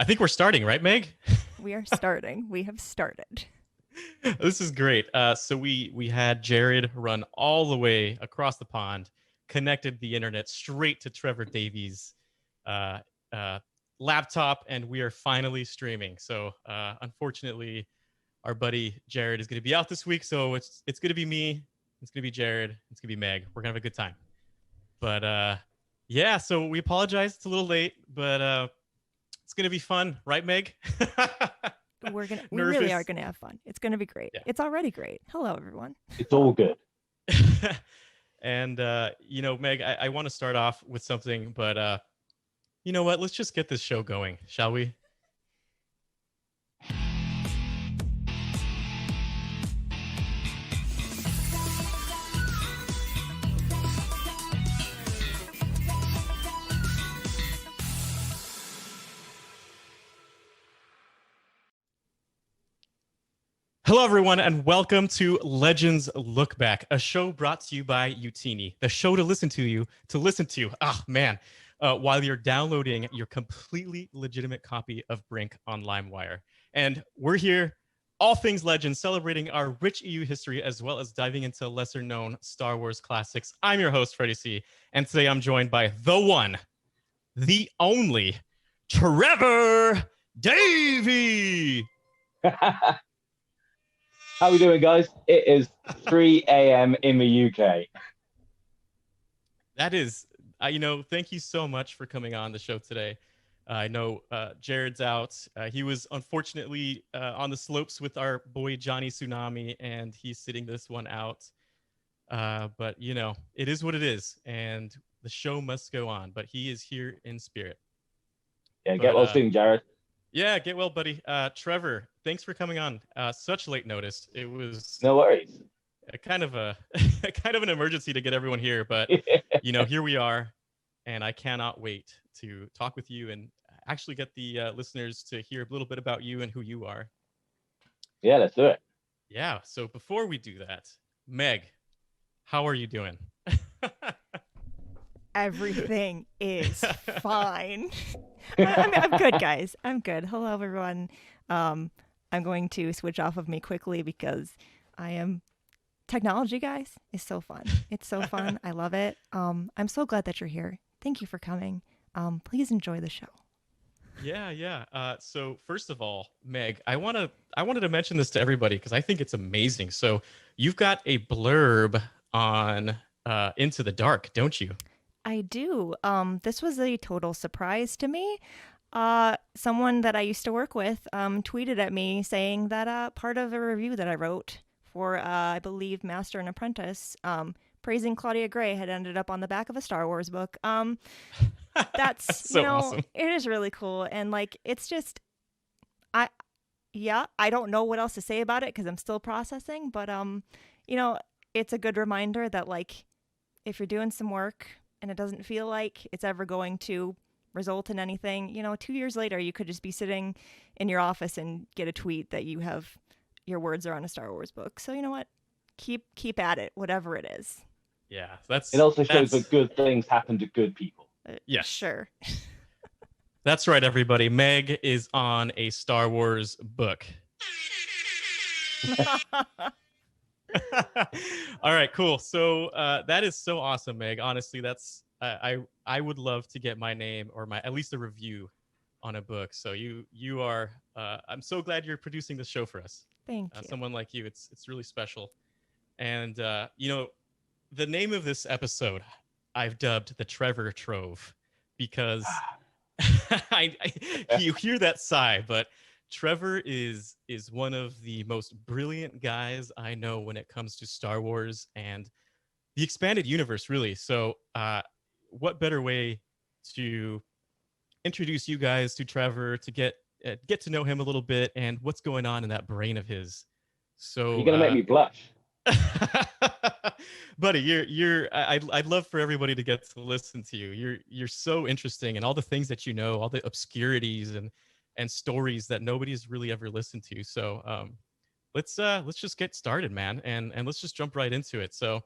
I think we're starting, right, Meg? We are starting. We have started. This is great. So we had Jared run all the way across the pond, connected the internet straight to Trevor Davies' uh, uh, laptop, and we are finally streaming. So unfortunately, our buddy Jared is going to be out this week, so it's going to be me, it's going to be Jared, it's going to be Meg. We're gonna have a good time. But yeah, so we apologize. It's a little late, but it's going to be fun, right, Meg? We really are Nervous. gonna have fun. It's gonna be great. Yeah. It's already great. Hello, everyone. It's all good. And Meg, I want to start off with something, but you know what? Let's just get this show going, shall we? Hello, everyone, and welcome to Legends Lookback, a show brought to you by Utini, the show to listen to. Ah, man, while you're downloading your completely legitimate copy of Brink on LimeWire. And we're here, all things Legends, celebrating our rich EU history as well as diving into lesser-known Star Wars classics. I'm your host, Freddie C., and today I'm joined by the one, the only, Trevor Davy. How we doing, guys? It is 3 a.m. in the UK. That is, thank you so much for coming on the show today. I know Jared's out. He was unfortunately on the slopes with our boy Johnny Tsunami, and he's sitting this one out. But, it is what it is, and the show must go on. But he is here in spirit. Yeah, get well soon, Jared. Yeah, get well, buddy. Trevor, thanks for coming on. Such late notice. It was no worries. Kind of an emergency to get everyone here, but here we are, and I cannot wait to talk with you and actually get the listeners to hear a little bit about you and who you are. Yeah, let's do it. Yeah. So before we do that, Meg, how are you doing? Everything is fine. I'm good, guys. I'm good. Hello, everyone. I'm going to switch off of me quickly because technology, guys, is so fun. It's so fun. I love it. I'm so glad that you're here. Thank you for coming. Please enjoy the show. Yeah. So first of all, Meg, I wanted to mention this to everybody because I think it's amazing. So you've got a blurb on Into the Dark, don't you? I do. This was a total surprise to me. Someone that I used to work with tweeted at me saying that part of a review that I wrote for, I believe, Master and Apprentice, praising Claudia Gray had ended up on the back of a Star Wars book. That's so awesome. It is really cool. And it's just, I don't know what else to say about it because I'm still processing. But, it's a good reminder that if you're doing some work and it doesn't feel like it's ever going to result in anything, 2 years later, you could just be sitting in your office and get a tweet that your words are on a Star Wars book. So you know what? Keep at it, whatever it is. Yeah, it also shows that good things happen to good people. Yes. Sure. That's right, everybody. Meg is on a Star Wars book. All right, cool. So that is so awesome, Meg. Honestly, that's I would love to get my name or at least a review on a book. So you are I'm so glad you're producing this show for us. Thank you. Someone like you, it's really special. And the name of this episode I've dubbed the Trevor Trove because you hear that sigh, but Trevor is one of the most brilliant guys I know when it comes to Star Wars and the expanded universe, really. So what better way to introduce you guys to Trevor, to get to know him a little bit and what's going on in that brain of his. So you're gonna make me blush. Buddy, I'd love for everybody to get to listen to you. You're so interesting, and all the things that all the obscurities and stories that nobody's really ever listened to. So let's just get started, man, and let's just jump right into it. So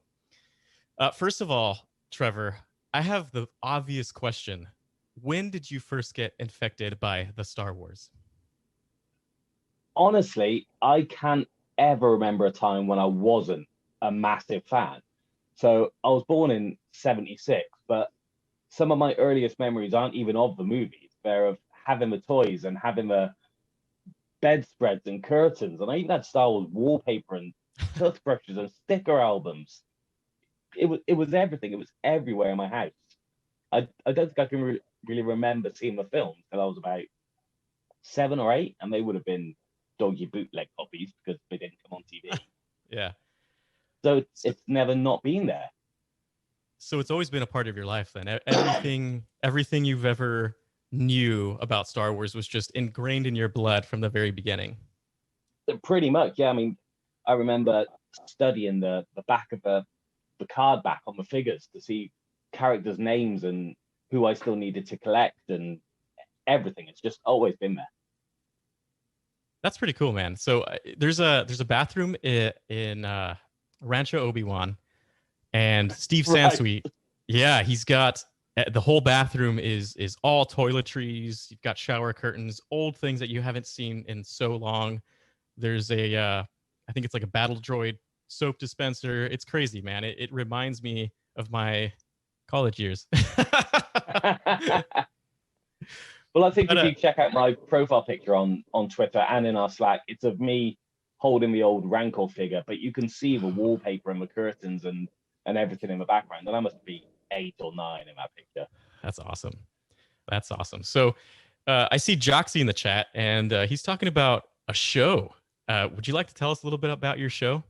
first of all, Trevor, I have the obvious question: when did you first get infected by the Star Wars? Honestly, I can't ever remember a time when I wasn't a massive fan. So I was born in '76, but some of my earliest memories aren't even of the movies. They're of having the toys and having the bedspreads and curtains. And I even had Star Wars wallpaper and toothbrushes and sticker albums. It was everything. It was everywhere in my house. I don't think I can really remember seeing the film until I was about 7 or 8, and they would have been doggy bootleg copies because they didn't come on TV. Yeah. So So, it's never not been there. so it's always been a part of your life then. Everything you've ever knew about Star Wars was just ingrained in your blood from the very beginning. Pretty much, yeah. I mean, I remember studying the back of the card back on the figures to see characters' names and who I still needed to collect and everything. It's just always been there. That's pretty cool, man. So there's a bathroom in Rancho Obi-Wan, and Steve Right. Sansweet, yeah, he's got the whole bathroom is all toiletries. You've got shower curtains, old things that you haven't seen in so long. There's I think it's like a battle droid soap dispenser. It's crazy, man. It reminds me of my college years. Well, I think But if you check out my profile picture on Twitter and in our Slack, it's of me holding the old Rancor figure, but you can see the wallpaper and the curtains and everything in the background. And I must be 8 or 9 in that picture. That's awesome. That's awesome. So I see Joxy in the chat, and he's talking about a show. Would you like to tell us a little bit about your show?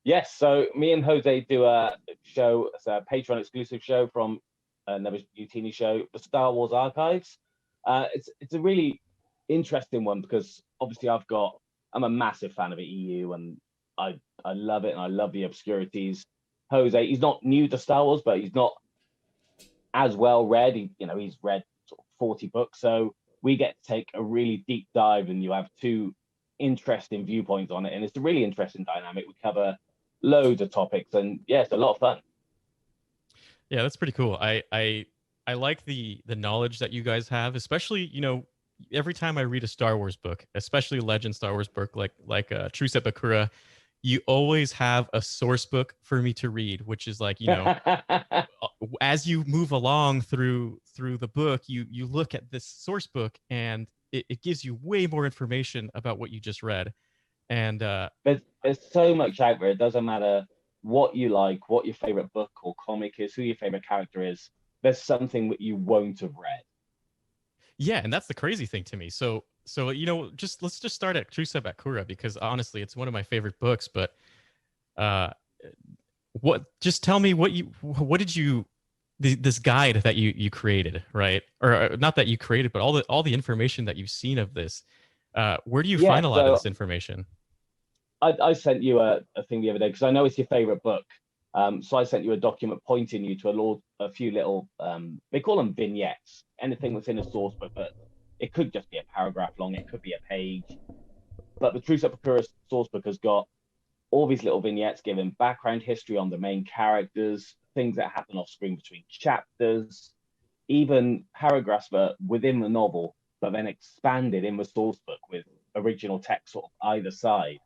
Yes, so me and Jose do a show, it's a Patreon exclusive show from another Utini show, the Star Wars Archives. It's a really interesting one because obviously I'm a massive fan of the EU and I love it and I love the obscurities. Jose, he's not new to Star Wars, but he's not as well read. He's read sort of 40 books, so we get to take a really deep dive, and you have two interesting viewpoints on it, and it's a really interesting dynamic. We cover loads of topics, and yeah, it's a lot of fun. Yeah, that's pretty cool. I like the knowledge that you guys have, especially every time I read a Star Wars book, especially a Legend Star Wars book like True Set Bakura, you always have a source book for me to read, which is like as you move along through the book, you look at this source book and it gives you way more information about what you just read. And there's so much out there. It doesn't matter what you like, what your favorite book or comic is, who your favorite character is. There's something that you won't have read. yeah, and that's the crazy thing to me. So let's just start at True Set Bakura, because honestly, it's one of my favorite books. But just tell me what did you this guide that you created, right? Or not that you created, but all the information that you've seen of this. Where do you Yeah, find a lot of so this information? I sent you a thing the other day because I know it's your favorite book. So I sent you a document pointing you to a few little, they call them vignettes, anything that's in a source book, but it could just be a paragraph long, it could be a page. But the True Sepulchre source book has got all these little vignettes giving background history on the main characters, things that happen off screen between chapters, even paragraphs that within the novel, but then expanded in the source book with original text sort of either side.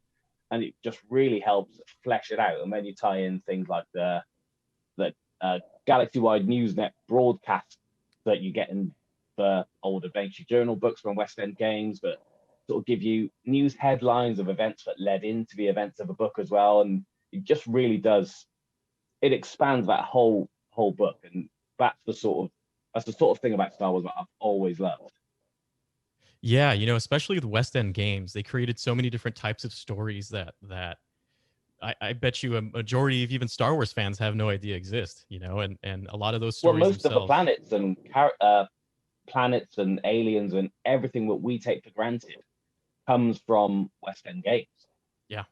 And it just really helps flesh it out. And then you tie in things like the galaxy-wide Newsnet broadcast that you get in the old Adventure Journal books from West End Games, but sort of give you news headlines of events that led into the events of a book as well. And it just really does, it expands that whole book. And that's the sort of thing about Star Wars that I've always loved. Yeah, especially with West End Games, they created so many different types of stories that I bet you a majority of even Star Wars fans have no idea exist, and a lot of those stories Most of the themselves. planets and aliens and everything that we take for granted comes from West End Games. Yeah.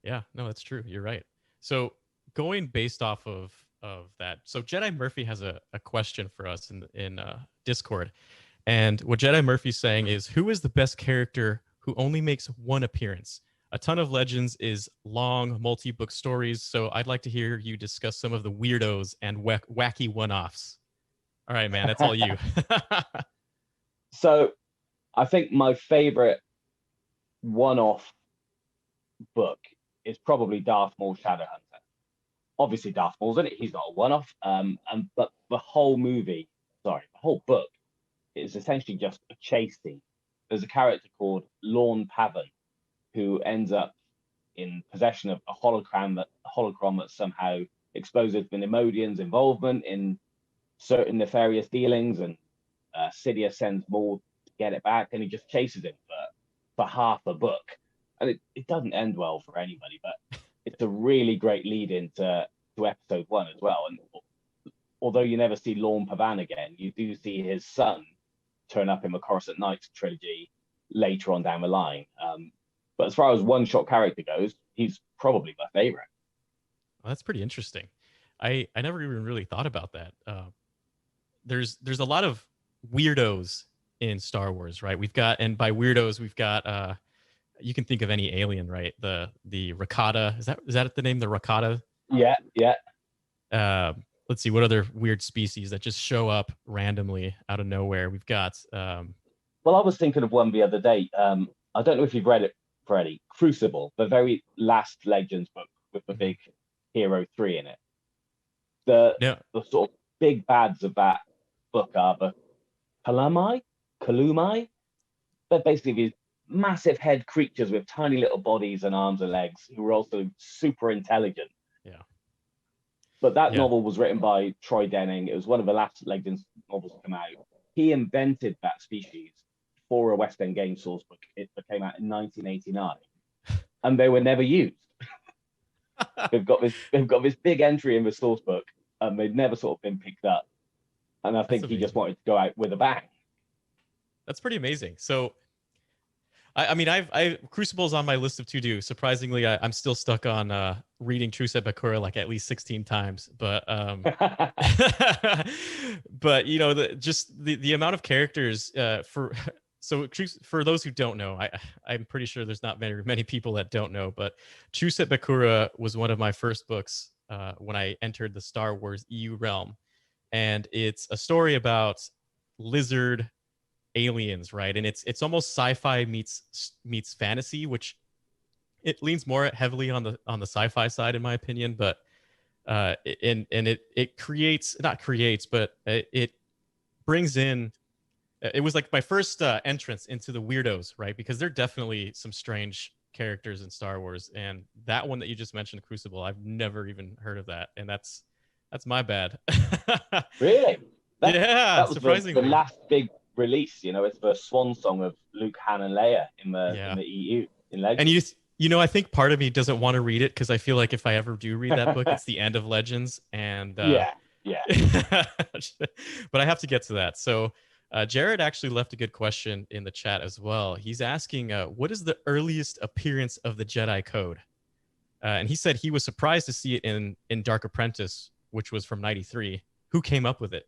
Yeah, no, that's true. You're right. So going based off of that, so Jedi Murphy has a question for us in Discord. And what Jedi Murphy's saying is, who is the best character who only makes one appearance? A ton of Legends is long, multi-book stories, so I'd like to hear you discuss some of the weirdos and wacky one-offs. All right, man, that's all you. So I think my favorite one-off book is probably Darth Maul Shadowhunter. Obviously, Darth Maul's in it. He's not a one-off. But the whole the whole book is essentially just a chase scene. There's a character called Lorne Pavan who ends up in possession of a holocron that somehow exposes Venimodian's involvement in certain nefarious dealings, and Sidious sends Maul to get it back, and he just chases him for half a book. And it doesn't end well for anybody, but it's a really great lead into episode 1 as well. And although you never see Lorne Pavan again, you do see his son turn up in the Coruscant Knights trilogy later on down the line. But as far as one-shot character goes, he's probably my favorite. Well, that's pretty interesting. I never even really thought about that. There's a lot of weirdos in Star Wars, right? We've got, and by weirdos, we've got you can think of any alien, right? The Rakata, is that the name? The Rakata? Yeah. Let's see, what other weird species that just show up randomly out of nowhere? We've got well, I was thinking of one the other day. I don't know if you've read it, Freddie. Crucible, the very last Legends book with the big Hero 3 in it. The sort of big bads of that book are the Kalumai. They're basically these massive head creatures with tiny little bodies and arms and legs who are also super intelligent. Yeah. But that novel was written by Troy Denning. It was one of the last Legends novels to come out. He invented that species for a West End Games source book. It came out in 1989, and they were never used. They've got this big entry in the source book, and they've never sort of been picked up. And I think he just wanted to go out with a bang. That's pretty amazing. So, I mean, I Crucible's on my list of to do. Surprisingly, I'm still stuck on reading True Set Bakura like at least 16 times. But but you know, the amount of characters for those who don't know, I'm pretty sure there's not many people that don't know, but True Set Bakura was one of my first books when I entered the Star Wars EU realm, and it's a story about lizard aliens, right? And it's almost sci-fi meets fantasy, which it leans more heavily on the sci-fi side in my opinion, but it brings in, it was like my first entrance into the weirdos, right? Because there are definitely some strange characters in Star Wars, and that one that you just mentioned, Crucible, I've never even heard of that, and that's my bad. Really? That was surprisingly the last big release. You know, it's the swan song of Luke, Han, and Leia in the EU in Legends. And you know, I think part of me doesn't want to read it because I feel like if I ever do read that book, it's the end of Legends, and yeah. But I have to get to that. So Jared actually left a good question in the chat as well. He's asking, what is the earliest appearance of the Jedi Code? And he said he was surprised to see it in Dark Apprentice, which was from '93. Who came up with it?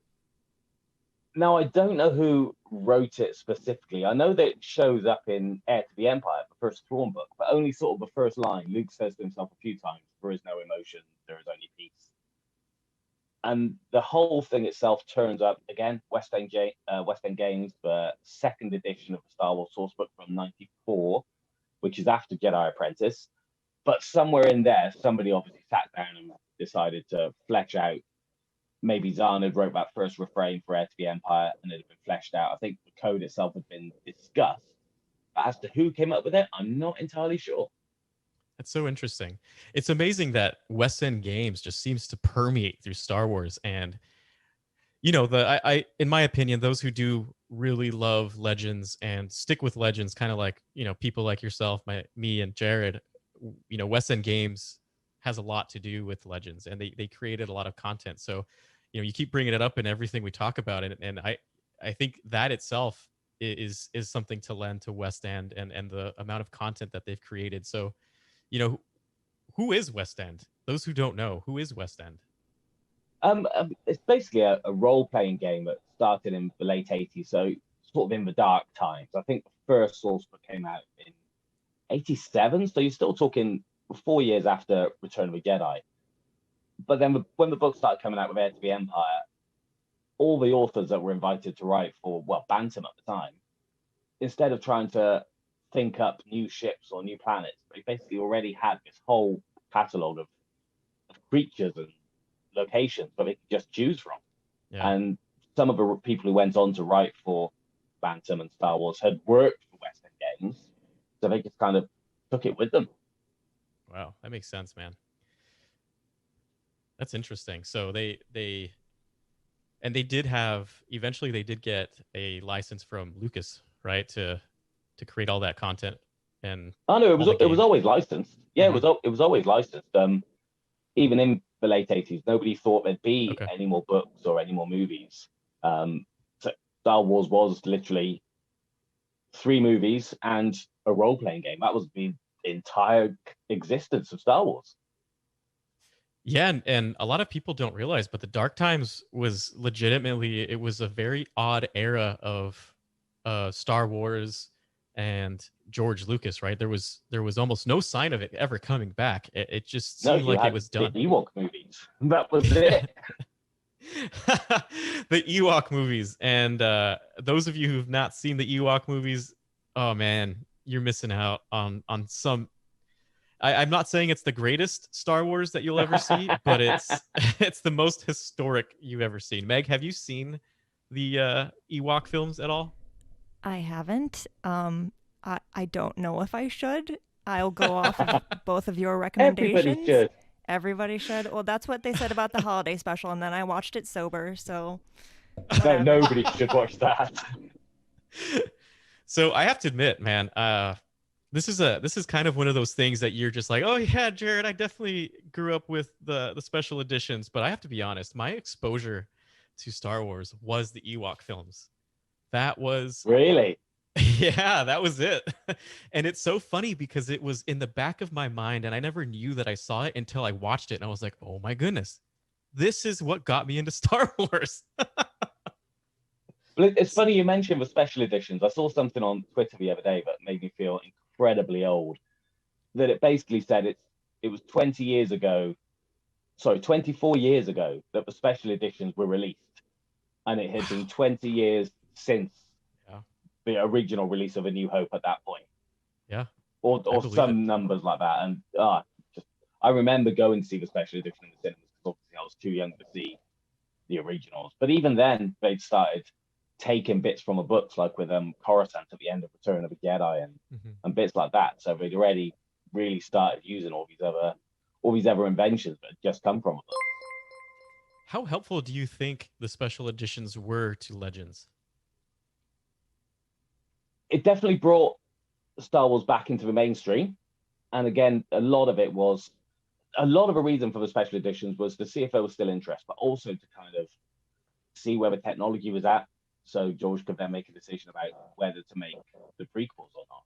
Now, I don't know who wrote it specifically. I know that it shows up in Heir to the Empire, the first Thrawn book, but only sort of the first line. Luke says to himself a few times, "There is no emotion, there is only peace." And the whole thing itself turns up again, West End Games, the second edition of the Star Wars source book from '94, which is after Jedi Apprentice. But somewhere in there, somebody obviously sat down and decided to flesh out. Maybe Zahn had wrote that first refrain for Heir to the Empire, and it had been fleshed out. I think the code itself had been discussed. But as to who came up with it, I'm not entirely sure. That's so interesting. It's amazing that West End Games just seems to permeate through Star Wars. And, you know, in my opinion, those who do really love Legends and stick with Legends, kind of like, you know, people like yourself, me and Jared, you know, West End Games has a lot to do with Legends, and they created a lot of content. So, you know, you keep bringing it up in everything we talk about, and I think that itself is something to lend to West End and the amount of content that they've created. So, you know, who is West End? Those who don't know, who is West End? It's basically a role-playing game that started in the late '80s, so sort of in the dark times. I think the first source book came out in '87, so you're still talking 4 years after Return of the Jedi. But then when the book started coming out with Heir to the Empire, all the authors that were invited to write for, well, Bantam at the time, instead of trying to think up new ships or new planets, they basically already had this whole catalogue of creatures and locations where they could just choose from. Yeah. And some of the people who went on to write for Bantam and Star Wars had worked for West End Games, so they just kind of took it with them. Wow, that makes sense, man. That's interesting. So they did have, eventually they did get a license from Lucas, right, to create all that content. And oh no, it was always licensed. Yeah, mm-hmm. it was always licensed. Even in the late 80s, nobody thought there'd be any more books or any more movies. So Star Wars was literally 3 movies and a role-playing game. That was the entire existence of Star Wars. Yeah, and a lot of people don't realize, but the Dark Times was legitimately, it was a very odd era of Star Wars and George Lucas, right? There was almost no sign of it ever coming back. It just seemed like it was done. The Ewok movies. That was it. The Ewok movies. And those of you who've not seen the Ewok movies, oh man, you're missing out on some. I'm not saying it's the greatest Star Wars that you'll ever see, but it's the most historic you've ever seen. Meg, have you seen the Ewok films at all? I haven't. I don't know if I should. I'll go off of both of your recommendations. Everybody should. Well, that's what they said about the holiday special, and then I watched it sober, so no, nobody should watch that. So I have to admit, man, this is kind of one of those things that you're just like, oh yeah, Jared, I definitely grew up with the special editions, but I have to be honest, my exposure to Star Wars was the Ewok films. That was really, yeah, that was it. And it's so funny because it was in the back of my mind, and I never knew that I saw it until I watched it, and I was like, oh my goodness, this is what got me into Star Wars. Well, it's funny you mentioned the special editions. I saw something on Twitter the other day that made me feel incredibly old. That it basically said it was 24 years ago that the special editions were released, and it had been 20 years since the original release of A New Hope at that point. Yeah, or some numbers like that. And I remember going to see the special edition in the cinemas because obviously I was too young to see the originals. But even then, they'd started taking bits from the books, like with Coruscant at the end of Return of the Jedi and bits like that. So they'd already really started using all these other inventions that had just come from a book. How helpful do you think the special editions were to Legends? It definitely brought Star Wars back into the mainstream. And again, a lot of the reason for the special editions was to see if there was still interest, but also to kind of see where the technology was at. So George could then make a decision about whether to make the prequels or not.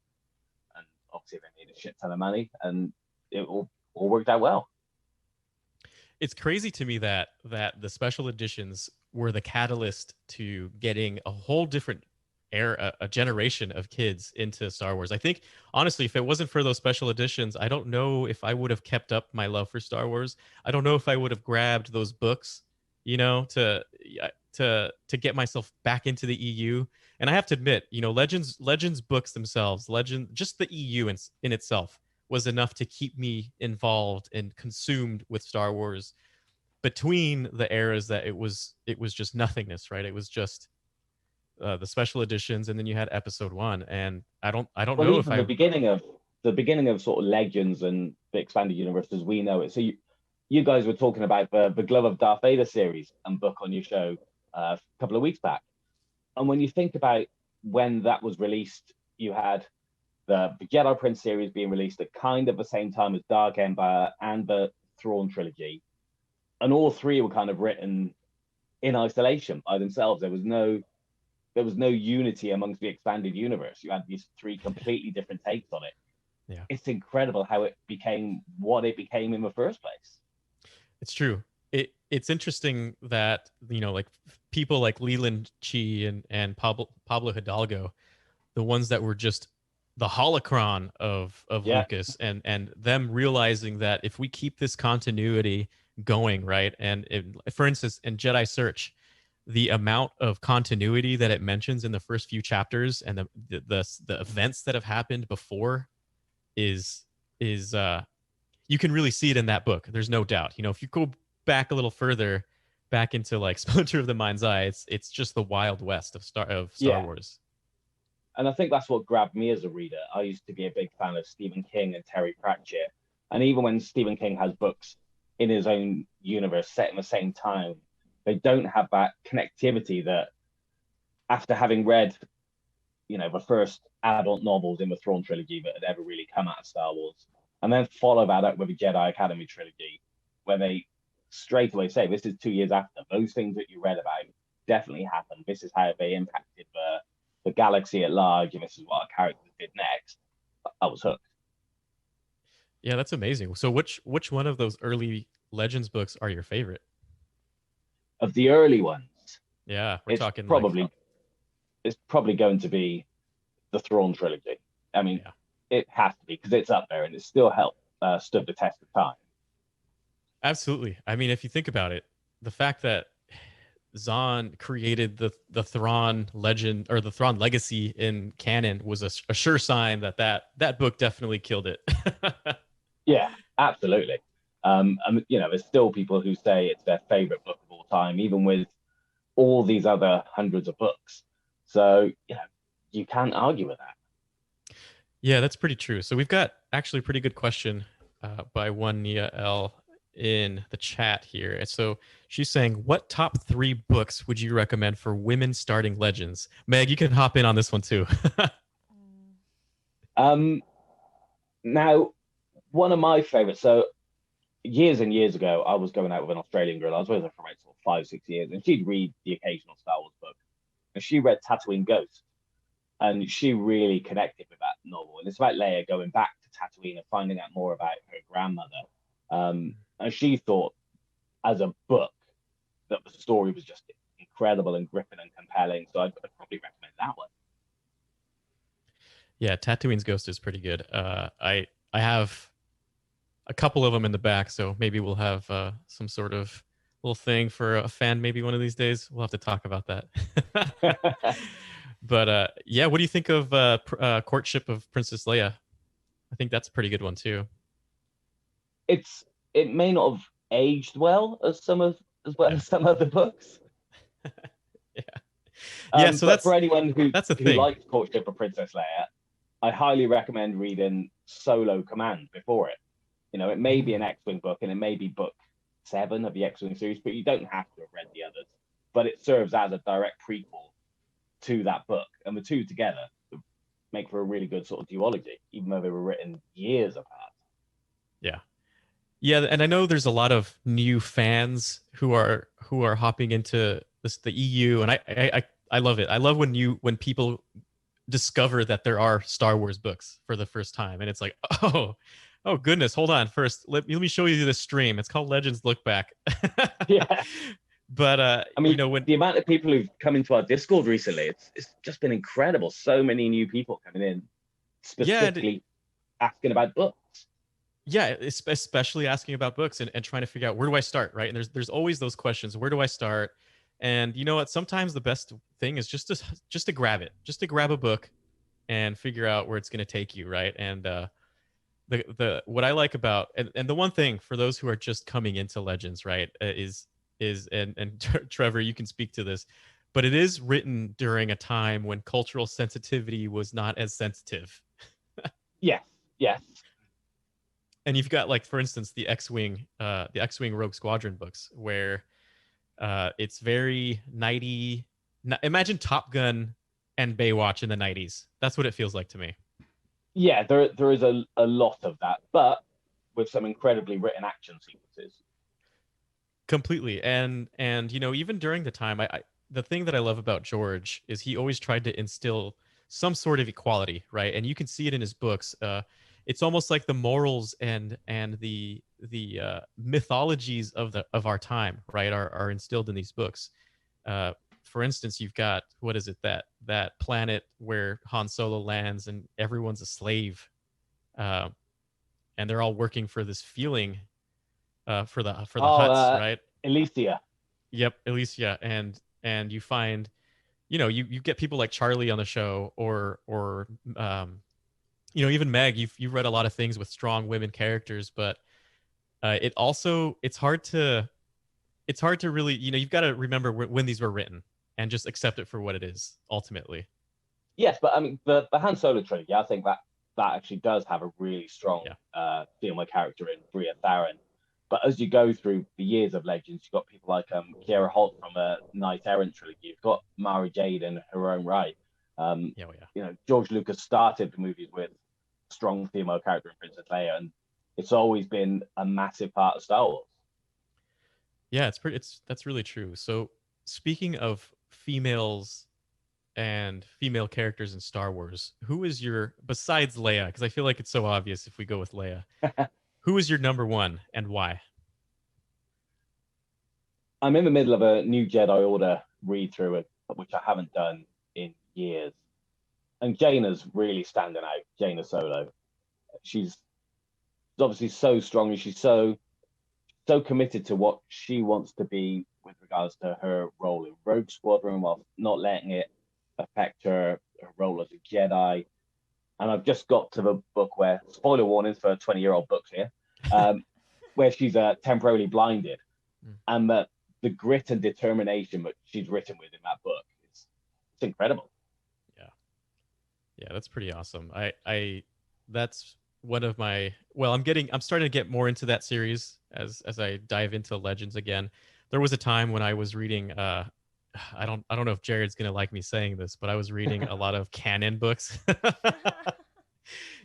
And obviously they made a shit ton of money, and it all worked out well. It's crazy to me that the special editions were the catalyst to getting a whole different era, a generation of kids into Star Wars. I think, honestly, if it wasn't for those special editions, I don't know if I would have kept up my love for Star Wars. I don't know if I would have grabbed those books, to get myself back into the EU. And I have to admit, Legends books themselves, just the EU in itself was enough to keep me involved and consumed with Star Wars between the eras that it was just nothingness, right? It was just the special editions, and then you had Episode 1, and I don't know if the beginning of sort of Legends and the expanded universe as we know it. So you guys were talking about the Glove of Darth Vader series and book on your show a couple of weeks back, and when you think about when that was released, you had the Jedi Prince series being released at kind of the same time as Dark Empire and the Thrawn trilogy, and all three were kind of written in isolation by themselves. There was no unity amongst the expanded universe. You had these three completely different takes on it. Yeah, it's incredible how it became what it became in the first place. It's true. It's interesting that like people like Leland Chi and Pablo Hidalgo, the ones that were just the holocron of Lucas, and them realizing that if we keep this continuity going, right, and for instance in Jedi Search, the amount of continuity that it mentions in the first few chapters and the events that have happened before is you can really see it in that book. There's no doubt. If you go back a little further, back into like Splinter of the Mind's Eye, it's just the Wild West of Star Wars. And I think that's what grabbed me as a reader. I used to be a big fan of Stephen King and Terry Pratchett, and even when Stephen King has books in his own universe set in the same time, they don't have that connectivity that, after having read, the first adult novels in the Thrawn trilogy that had ever really come out of Star Wars, and then follow that up with the Jedi Academy trilogy, where they straight away say, this is 2 years after. Those things that you read about definitely happened. This is how they impacted the galaxy at large, and this is what our characters did next. I was hooked. Yeah, that's amazing. So which one of those early Legends books are your favorite? Of the early ones, yeah, we're talking it's probably going to be the Thrawn trilogy. I mean, It has to be, because it's up there and it still stood the test of time. Absolutely. I mean, if you think about it, the fact that Zahn created the Thrawn legend or the Thrawn legacy in canon was a sure sign that book definitely killed it. Yeah, absolutely. And there's still people who say it's their favorite book of all time, even with all these other hundreds of books. So you can't argue with that. Yeah, that's pretty true. So we've got actually a pretty good question by one Nia L in the chat here. And so she's saying, what top 3 books would you recommend for women starting Legends? Meg, you can hop in on this one too. Now, one of my favorites. So years and years ago, I was going out with an Australian girl. I was with her for about 5-6 years, and she'd read the occasional Star Wars book, and she read Tatooine Ghost, and she really connected with that novel. And it's about Leia going back to Tatooine and finding out more about her grandmother. And she thought, as a book, that the story was just incredible and gripping and compelling. So I'd probably recommend that one. Yeah, Tatooine's Ghost is pretty good. I have a couple of them in the back, so maybe we'll have some sort of little thing for a fan maybe one of these days. We'll have to talk about that. But yeah, what do you think of Courtship of Princess Leia? I think that's a pretty good one too. It may not have aged well as some other books. Yeah. So that's for anyone who thing. likes Courtship of Princess Leia, I highly recommend reading Solo Command before it. It may be an X-Wing book, and it may be book 7 of the X-Wing series, but you don't have to have read the others. But it serves as a direct prequel to that book, and the two together make for a really good sort of duology, even though they were written years apart. Yeah, and I know there's a lot of new fans who are hopping into the EU, and I love it. I love when people discover that there are Star Wars books for the first time, and it's like, oh goodness, hold on. First, let me show you this stream. It's called Legends Lookback. Yeah. But I mean, when the amount of people who've come into our Discord recently, it's just been incredible. So many new people coming in, specifically asking about books. Yeah, especially asking about books and trying to figure out, where do I start, right? And there's always those questions. Where do I start? And you know what? Sometimes the best thing is just to grab it, just to grab a book and figure out where it's going to take you, right? And the what I like about and the one thing for those who are just coming into Legends, right, is and Trevor, you can speak to this, but it is written during a time when cultural sensitivity was not as sensitive. Yes. And you've got, like, for instance, the X-Wing Rogue Squadron books, where it's very 90. Imagine Top Gun and Baywatch in the 90s. That's what it feels like to me. Yeah, there is a lot of that, but with some incredibly written action sequences. Completely. And even during the time, the thing that I love about George is he always tried to instill some sort of equality, right? And you can see it in his books. It's almost like the morals and the mythologies of our time, right, are instilled in these books. For instance, you've got, what is it, that planet where Han Solo lands and everyone's a slave, and they're all working for this feeling, for the huts, right? Elysia. Yep, Elysia, and and you find, you get people like Charlie on the show, or even Meg. You've read a lot of things with strong women characters, but it's hard to really, you've got to remember when these were written and just accept it for what it is ultimately. Yes, but I mean the Han Solo trilogy, I think that actually does have a really strong female character in Bria Theron. But as you go through the years of Legends, you've got people like Kiera Holt from a Knight Errant trilogy. You've got Mara Jade in her own right. George Lucas started the movies with a strong female character in Princess Leia, and it's always been a massive part of Star Wars. Yeah, that's really true. So speaking of females and female characters in Star Wars, who is your, besides Leia, because I feel like it's so obvious if we go with Leia, who is your number one and why? I'm in the middle of a new Jedi Order read through, which I haven't done in years. And Jaina's really standing out, Jaina Solo. She's obviously so strong, and she's so committed to what she wants to be with regards to her role in Rogue Squadron, while not letting it affect her role as a Jedi. And I've just got to the book where, spoiler warnings for 20-year-old books here, where she's temporarily blinded. And the grit and determination that she's written with in that book, it's incredible. Yeah, that's pretty awesome. That's one of my, I'm starting to get more into that series as I dive into Legends again. There was a time when I was reading I don't know if Jared's gonna like me saying this, but I was reading a lot of canon books. I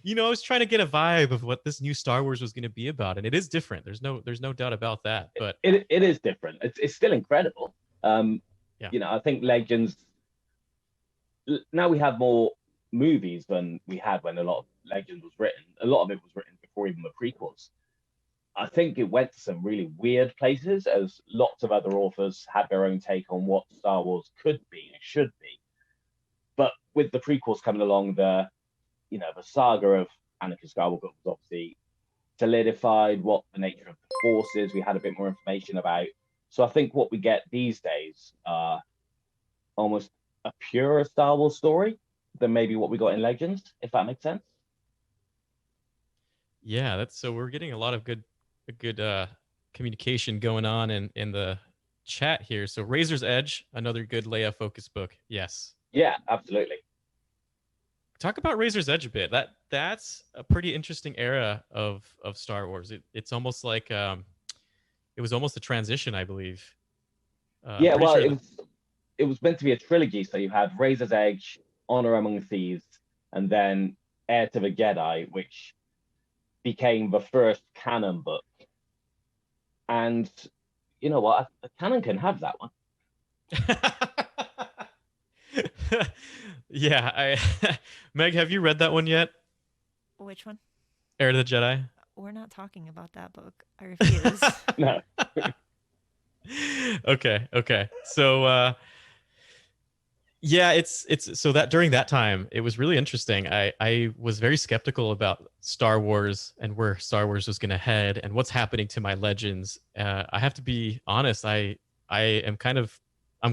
was trying to get a vibe of what this new Star Wars was going to be about, and it is different. There's no doubt about that. But it is different. It's still incredible. I think Legends, now we have more movies than we had when a lot of Legends was written. A lot of it was written before even the prequels. I think it went to some really weird places, as lots of other authors had their own take on what Star Wars could be and should be. But with the prequels coming along, the saga of Anakin Skywalker was obviously solidified, what the nature of the Force is. We had a bit more information about. So I think what we get these days are almost a purer Star Wars story than maybe what we got in Legends, if that makes sense. Yeah, so we're getting a lot of good communication going on in the chat here. So Razor's Edge, another good Leia focus book. Yes. Yeah, absolutely. Talk about Razor's Edge a bit. That's a pretty interesting era of Star Wars. It's almost like it was almost a transition, I believe. It was meant to be a trilogy. So you had Razor's Edge, Honor Among Thieves, and then Heir to the Jedi, which became the first canon book. And you know what? A canon can have that one. Yeah, Meg, have you read that one yet? Which one? Heir to the Jedi. We're not talking about that book. I refuse. No. Okay. So yeah, it's so that during that time it was really interesting. I was very skeptical about Star Wars and where Star Wars was going to head and what's happening to my Legends. I have to be honest. I'm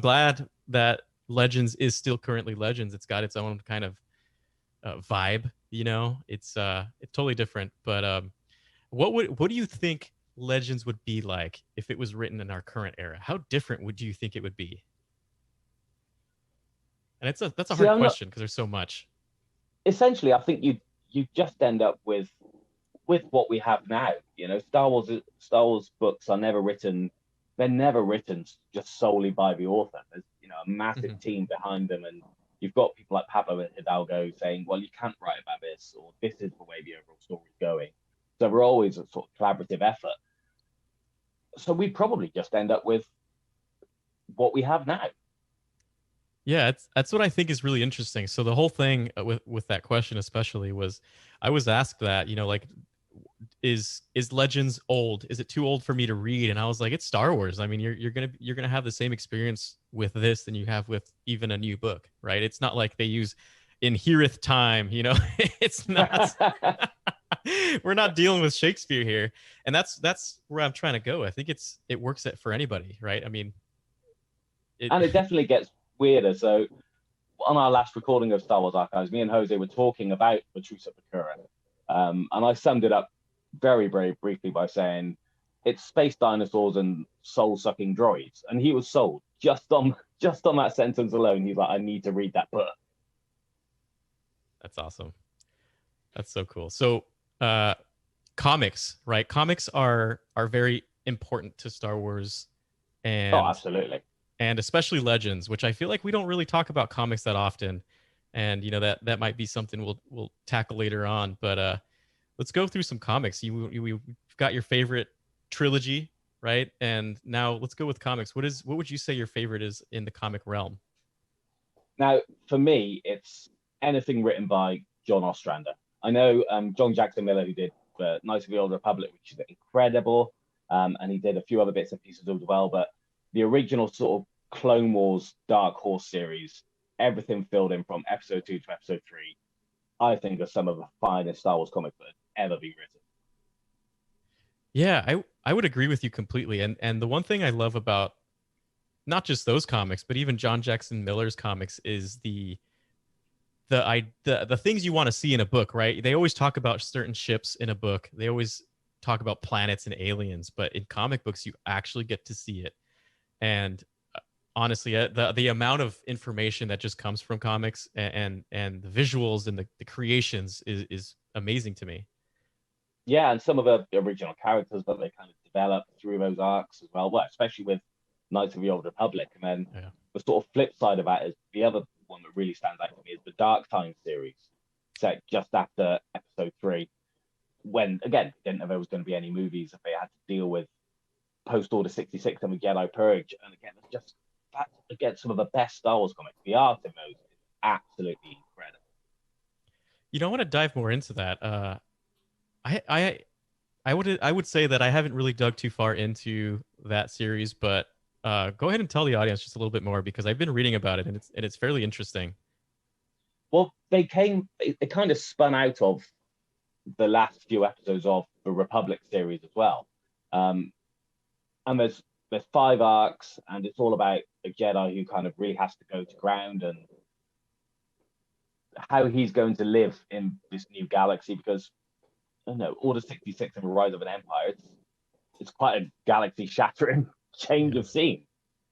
glad that Legends is still currently Legends. It's got its own kind of vibe. It's totally different. But what do you think Legends would be like if it was written in our current era? How different would you think it would be? And that's a hard question because there's so much. Essentially, I think you just end up with what we have now. Star Wars books are never written. They're never written just solely by the author. There's a massive team behind them, and you've got people like Pablo Hidalgo saying, "Well, you can't write about this," or "This is the way the overall story is going." So we're always a sort of collaborative effort. So we probably just end up with what we have now. Yeah, that's what I think is really interesting. So the whole thing with that question especially was, I was asked that, like, is Legends old? Is it too old for me to read? And I was like, it's Star Wars. I mean, you're gonna have the same experience with this than you have with even a new book, right? It's not like they use in heareth time, It's not. We're not dealing with Shakespeare here, and that's where I'm trying to go. I think it works for anybody, right? I mean, And it definitely gets weirder. So on our last recording of Star Wars Archives, me and Jose were talking about the Truce at Bakura. And I summed it up very, very briefly by saying it's space dinosaurs and soul-sucking droids. And he was sold just on that sentence alone. He's like, I need to read that book. That's awesome. That's so cool. So comics, right? Comics are very important to Star Wars, and absolutely. And especially Legends, which I feel like we don't really talk about comics that often. And that might be something we'll tackle later on. But let's go through some comics. You've got your favorite trilogy, right? And now let's go with comics. What would you say your favorite is in the comic realm? Now, for me, it's anything written by John Ostrander. I know John Jackson Miller, who did Knights of the Old Republic, which is incredible, and he did a few other bits and pieces as well. But the original sort of Clone Wars Dark Horse series, everything filled in from episode 2 to episode 3, I think are some of the finest Star Wars comics that have ever been written. Yeah, I would agree with you completely. And the one thing I love about not just those comics, but even John Jackson Miller's comics is the things you want to see in a book, right? They always talk about certain ships in a book. They always talk about planets and aliens, but in comic books, you actually get to see it. And honestly, the amount of information that just comes from comics and the visuals and the creations is amazing to me. Yeah, and some of the original characters that they kind of developed through those arcs as well. Well, especially with Knights of the Old Republic. And then the sort of flip side of that is the other one that really stands out to me is the Dark Time series, set just after episode 3, when, again, didn't know there was going to be any movies, if they had to deal with post-Order 66 and the Jedi Purge. And again, it's just, that's, again, some of the best Star Wars comics. The art in those is absolutely incredible. I want to dive more into that. I would say that I haven't really dug too far into that series, but go ahead and tell the audience just a little bit more, because I've been reading about it and it's fairly interesting. Well, they kind of spun out of the last few episodes of the Republic series as well. And there's 5 arcs, and it's all about a Jedi who kind of really has to go to ground and how he's going to live in this new galaxy, because I don't know, Order 66 and the Rise of an Empire, it's quite a galaxy shattering change of scene,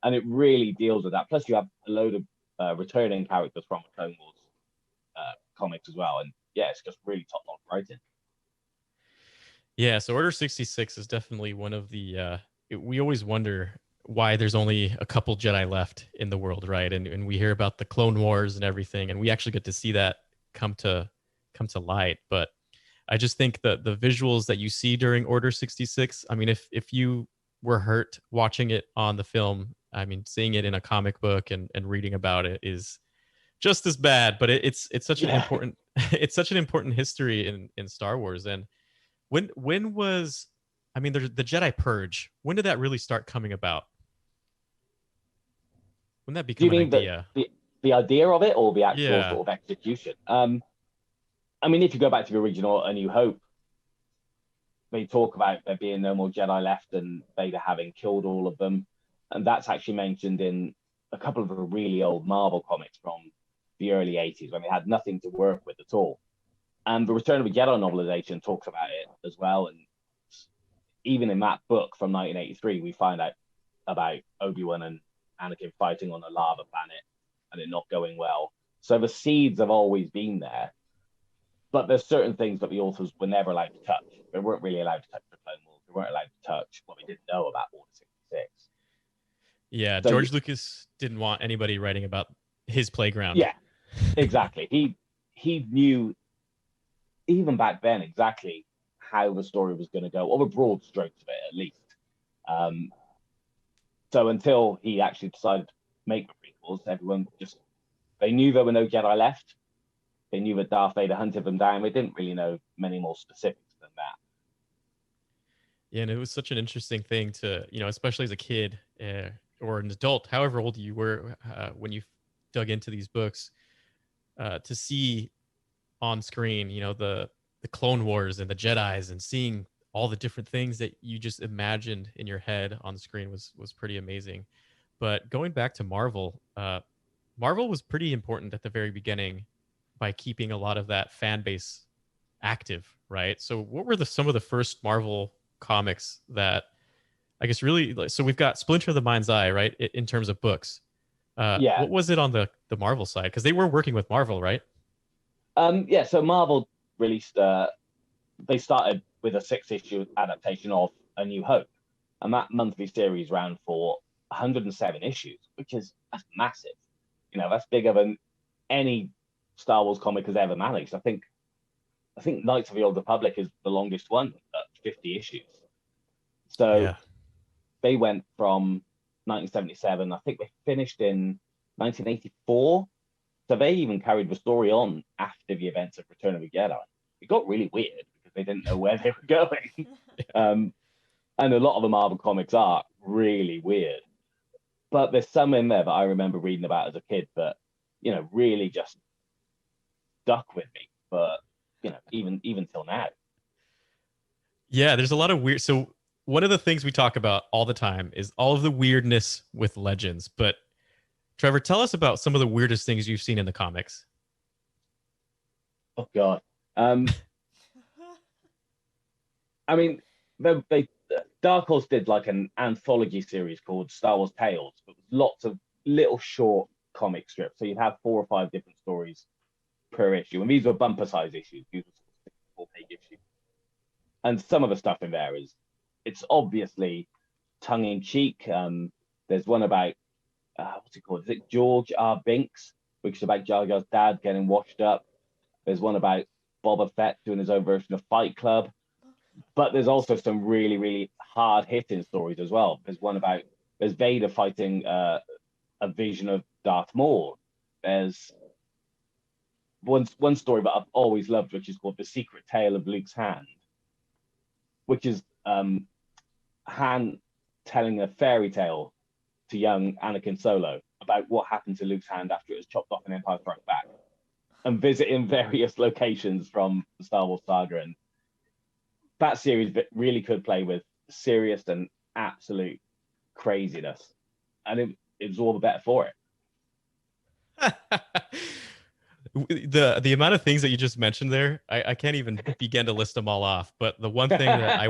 and it really deals with that. Plus you have a load of returning characters from the Clone Wars comics as well, and yeah, it's just really top-notch writing. Yeah, so Order 66 is definitely one of the we always wonder why there's only a couple Jedi left in the world, right? And we hear about the Clone Wars and everything, and we actually get to see that come to light. But I just think that the visuals that you see during Order 66, I mean, if you were hurt watching it on the film, I mean, seeing it in a comic book and reading about it is just as bad. But it's such an important it's such an important history in Star Wars. And when was, I mean, the Jedi Purge, when did that really start coming about? When that become an idea? The idea of it, or the actual sort of execution? I mean, if you go back to the original A New Hope, they talk about there being no more Jedi left and Vader having killed all of them. And that's actually mentioned in a couple of the really old Marvel comics from the early 80s, when they had nothing to work with at all. And the Return of the Jedi novelization talks about it as well. And even in that book from 1983, we find out about Obi-Wan and Anakin fighting on a lava planet and it not going well. So the seeds have always been there. But there's certain things that the authors were never allowed to touch. They weren't really allowed to touch the Clone Wars. They weren't allowed to touch what we didn't know about Order 66. Yeah, so, George Lucas didn't want anybody writing about his playground. Yeah, exactly. He knew, even back then, exactly how the story was going to go, or the broad strokes of it, at least. So until he actually decided to make the prequels, everyone they knew there were no Jedi left. They knew that Darth Vader hunted them down. They didn't really know many more specifics than that. Yeah, and it was such an interesting thing to, especially as a kid or an adult, however old you were when you dug into these books, to see on screen, the Clone Wars and the Jedis, and seeing all the different things that you just imagined in your head on screen was pretty amazing. But going back to Marvel, Marvel was pretty important at the very beginning by keeping a lot of that fan base active, right? So what were some of the first Marvel comics that I guess really, so we've got Splinter of the Mind's Eye, right? In terms of books. Yeah. What was it on the Marvel side? Because they were working with Marvel, right? Yeah, so Marvel released, they started with a 6-issue adaptation of A New Hope. And that monthly series ran for 107 issues, which is that's massive. That's bigger than any Star Wars comic has ever managed. I think Knights of the Old Republic is the longest one at 50 issues. So Yeah. they went from 1977, I think they finished in 1984. So they even carried the story on after the events of Return of the Jedi. It got really weird because they didn't know where they were going. And a lot of the Marvel comics are really weird. But there's some in there that I remember reading about as a kid that, really just stuck with me. But, even till now. Yeah, there's a lot of weird. So one of the things we talk about all the time is all of the weirdness with Legends. But Trevor, tell us about some of the weirdest things you've seen in the comics. Oh God. I mean, they Dark Horse did like an anthology series called Star Wars Tales, but with lots of little short comic strips. So you'd have 4 or 5 different stories per issue, and these were bumper size issues. These were 4-page issues, and some of the stuff in there it's obviously tongue in cheek. There's one about what's it called? Is it George R. Binks, which is about Jar Jar's dad getting washed up. There's one about Boba Fett doing his own version of Fight Club. But there's also some really, really hard-hitting stories as well. There's Vader fighting a vision of Darth Maul. There's one story that I've always loved, which is called The Secret Tale of Luke's Hand, which is Han telling a fairy tale to young Anakin Solo about what happened to Luke's hand after it was chopped off in Empire Strikes Back, and visiting various locations from the Star Wars saga. And that series really could play with serious and absolute craziness, and it was all the better for it. The amount of things that you just mentioned there, I can't even begin to list them all off. But the one thing that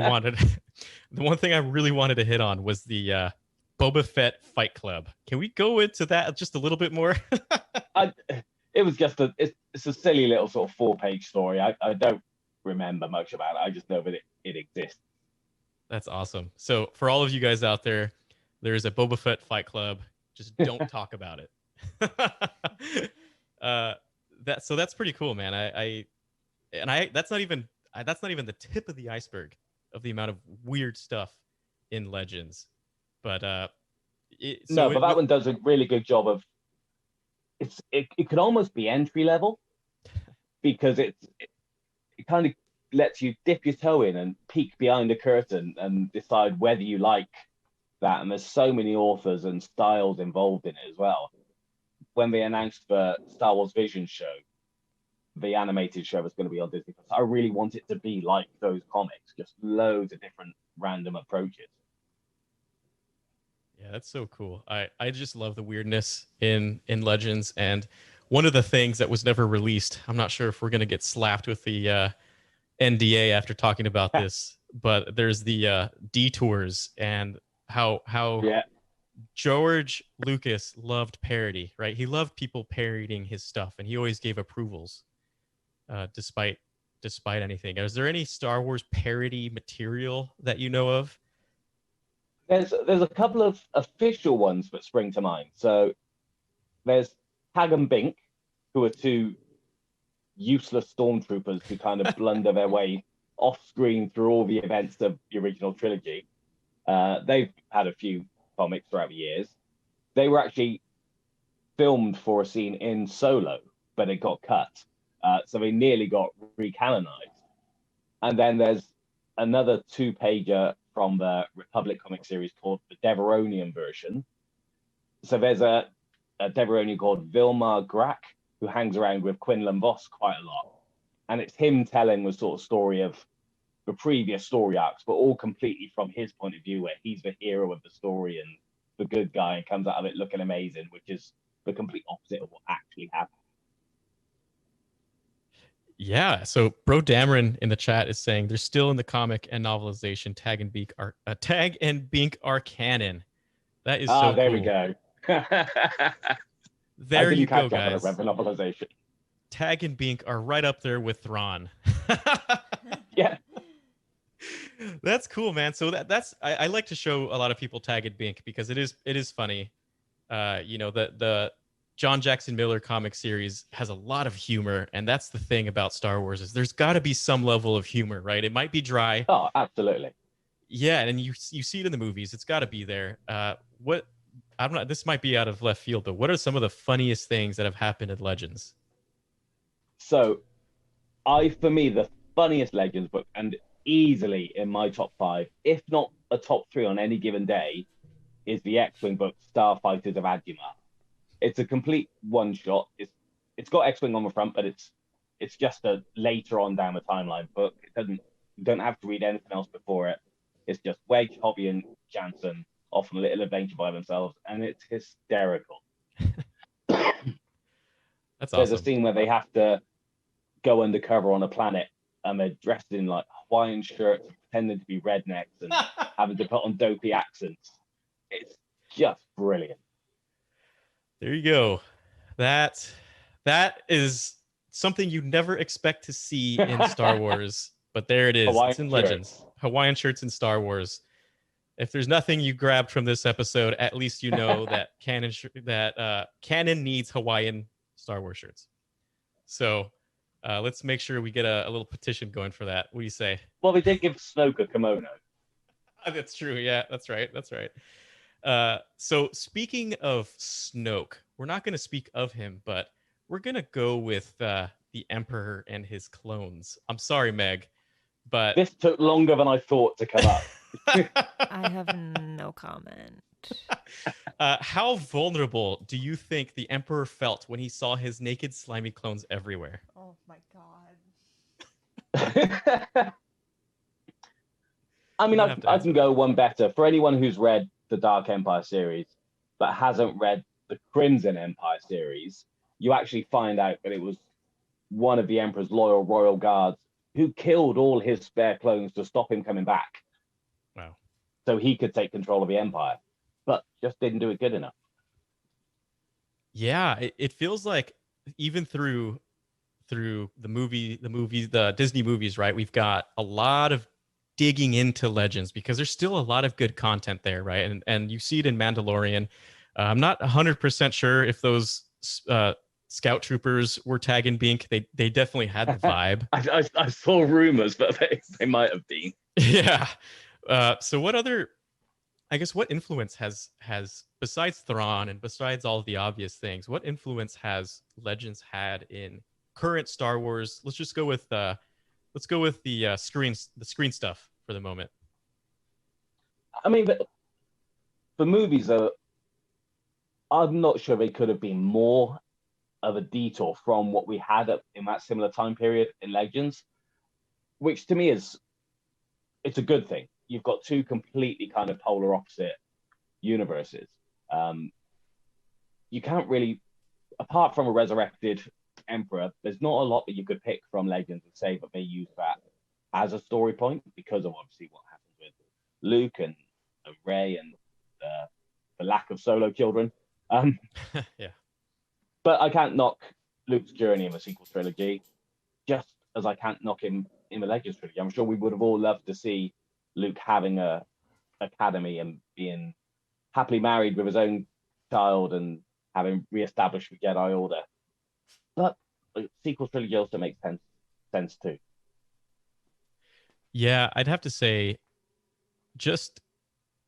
the one thing I really wanted to hit on was the Boba Fett Fight Club. Can we go into that just a little bit more? It was just it's a silly little sort of 4-page story. I don't remember much about it. I just know that it exists. That's awesome. So for all of you guys out there, there's a Boba Fett Fight Club. Just don't talk about it. That's pretty cool, man. That's not even the tip of the iceberg of the amount of weird stuff in Legends. But that one does a really good job of it could almost be entry level, because it kind of lets you dip your toe in and peek behind the curtain and decide whether you like that. And there's so many authors and styles involved in it as well. When they announced the Star Wars Vision show, the animated show was going to be on Disney+, I really want it to be like those comics, just loads of different random approaches. Yeah, that's so cool. I just love the weirdness in Legends. And one of the things that was never released, I'm not sure if we're going to get slapped with the NDA after talking about this, but there's the detours and how George Lucas loved parody, right? He loved people parodying his stuff, and he always gave approvals despite anything. Is there any Star Wars parody material that you know of? There's a couple of official ones that spring to mind. So there's Hag and Bink, who are 2 useless stormtroopers who kind of blunder their way off screen through all the events of the original trilogy. They've had a few comics throughout the years. They were actually filmed for a scene in Solo, but it got cut. So they nearly got recanonized. And then there's another 2-pager from the Republic comic series called the Deveronian version. So there's a Deveronian called Vilmar Grack, who hangs around with Quinlan Voss quite a lot. And it's him telling the sort of story of the previous story arcs, but all completely from his point of view, where he's the hero of the story and the good guy and comes out of it looking amazing, which is the complete opposite of what actually happened. Yeah. So Bro Dameron in the chat is saying they're still in the comic and novelization. Tag and Bink are canon. That is so There cool. we go. There you go, catch up on guys. the novelization. Tag and Bink are right up there with Thrawn. Yeah. That's cool, man. So that's I like to show a lot of people Tag and Bink because it is funny. The John Jackson Miller comic series has a lot of humor, and that's the thing about Star Wars is there's got to be some level of humor, right? It might be dry. Oh, absolutely. Yeah, and you see it in the movies. It's got to be there. What I don't know. This might be out of left field, but what are some of the funniest things that have happened in Legends? So, for me, the funniest Legends book, and easily in my top 5, if not a top 3 on any given day, is the X-Wing book, Starfighters of Adumar. It's a complete one-shot. It's got X-Wing on the front, but it's just a later on down the timeline book. You don't have to read anything else before it. It's just Wedge, Hobby, and Jansen off on a little adventure by themselves, and it's hysterical. That's There's awesome. a scene where they have to go undercover on a planet, and they're dressed in like Hawaiian shirts, pretending to be rednecks, and having to put on dopey accents. It's just brilliant. There you go. That is something you never expect to see in Star Wars, but there it is. Hawaiian it's in Legends. Hawaiian shirts in Star Wars. If there's nothing you grabbed from this episode, at least you know that Canon needs Hawaiian Star Wars shirts. So let's make sure we get a little petition going for that. What do you say? Well, they did give Snoke a kimono. That's true. Yeah, that's right. So speaking of Snoke, we're not going to speak of him, but we're going to go with the Emperor and his clones. I'm sorry, Meg, but this took longer than I thought to come up. I have no comment. How vulnerable do you think the Emperor felt when he saw his naked, slimy clones everywhere? Oh my god. I mean, I can go one better. For anyone who's read the Dark Empire series, but hasn't read the Crimson Empire series, you actually find out that it was one of the Emperor's loyal royal guards who killed all his spare clones to stop him coming back. Wow. So he could take control of the Empire, but just didn't do it good enough. Yeah, it feels like even through the Disney movies, right? We've got a lot of digging into Legends because there's still a lot of good content there, right? And you see it in Mandalorian. I'm not 100% sure if those scout troopers were Tag and Bink. They definitely had the vibe. I saw rumors, but they might have been. Yeah. So what influence has besides Thrawn and besides all the obvious things, what influence has Legends had in current Star Wars? Let's just go with the screen stuff for the moment. I mean, the movies I'm not sure they could have been more of a detour from what we had in that similar time period in Legends, which to me it's a good thing. You've got two completely kind of polar opposite universes. You can't really, apart from a resurrected Emperor, there's not a lot that you could pick from Legends and say that they use that as a story point because of obviously what happened with Luke and Rey and the lack of solo children. Yeah. But I can't knock Luke's journey in the sequel trilogy, just as I can't knock him in the Legends trilogy. I'm sure we would have all loved to see Luke having a academy and being happily married with his own child and having reestablished the Jedi Order. But the sequel trilogy also makes sense too. Yeah, I'd have to say, just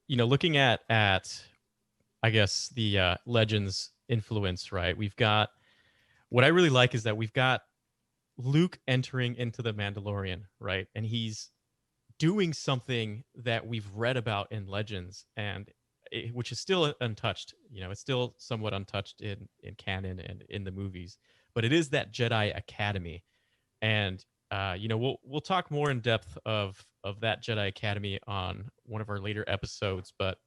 looking at I guess the Legends influence, right? We've got what I really like is that we've got Luke entering into the Mandalorian, right? And he's doing something that we've read about in Legends, and which is still untouched. It's still somewhat untouched in canon and in the movies, but it is that Jedi Academy, and we'll talk more in depth of that Jedi Academy on one of our later episodes. But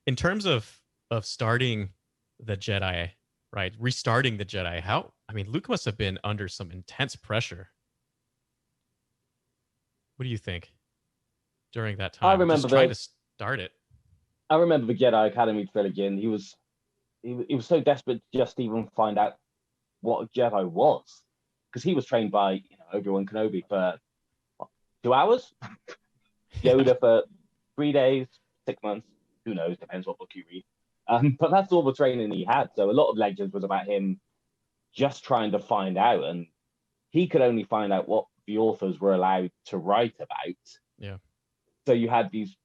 In terms of starting the Jedi, right? Restarting the Jedi. I mean, Luke must have been under some intense pressure. What do you think during that I time? Just remember trying the to start it. I remember the Jedi Academy trilogy, and he was so desperate to just even find out what a Jedi was, because he was trained by Obi-Wan Kenobi for what, 2 hours, Yeah. Yoda for 3 days, 6 months. Who knows? Depends what book you read. But that's all the training he had. So a lot of Legends was about him just trying to find out, and he could only find out what the authors were allowed to write about. Yeah. So you had these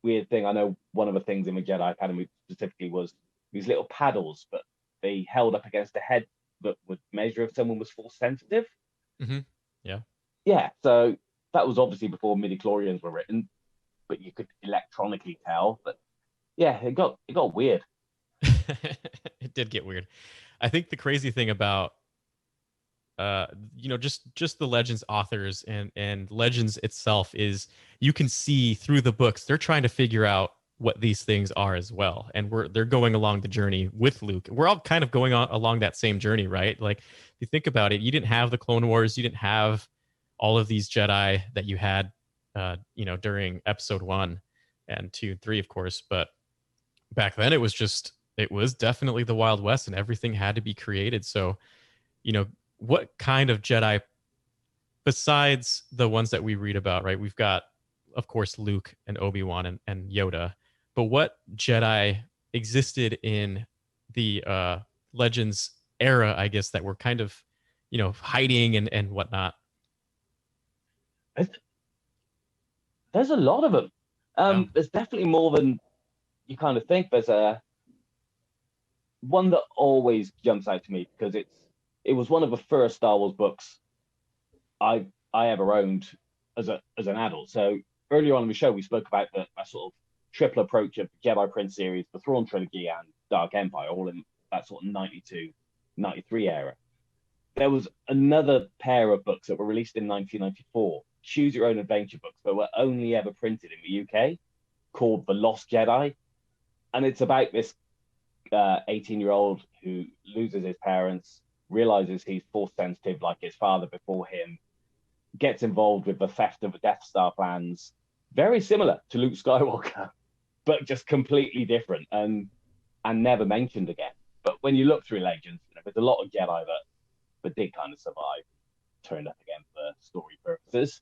weird thing. I know one of the things in the Jedi Academy specifically was these little paddles, but they held up against a head that would measure if someone was force sensitive. Mm-hmm. Yeah. Yeah, so that was obviously before midi-chlorians were written, but you could electronically tell. But yeah, it got weird. It did get weird. I think the crazy thing about just the Legends authors and Legends itself is you can see through the books they're trying to figure out what these things are as well, and they're going along the journey with Luke. We're all kind of going on along that same journey, right? Like if you think about it, you didn't have the Clone Wars, you didn't have all of these Jedi that you had during episode 1 and 2 and 3, of course, but back then it was definitely the Wild West and everything had to be created. So what kind of Jedi, besides the ones that we read about, right? We've got, of course, Luke and Obi-Wan and Yoda, but what Jedi existed in the Legends era, I guess, that were kind of, hiding and whatnot? There's a lot of them. There's definitely more than you kind of think. There's a one that always jumps out to me because it was one of the first Star Wars books I ever owned as an adult. So earlier on in the show, we spoke about the sort of triple approach of the Jedi Prince series, the Thrawn trilogy, and Dark Empire, all in that sort of 92, 93 era. There was another pair of books that were released in 1994, choose your own adventure books, but were only ever printed in the UK, called The Lost Jedi. And it's about this 18-year-old who loses his parents, realizes he's force sensitive like his father before him, gets involved with the theft of the Death Star plans. Very similar to Luke Skywalker, but just completely different and never mentioned again. But when you look through Legends, there's a lot of Jedi that did kind of survive, turned up again for story purposes.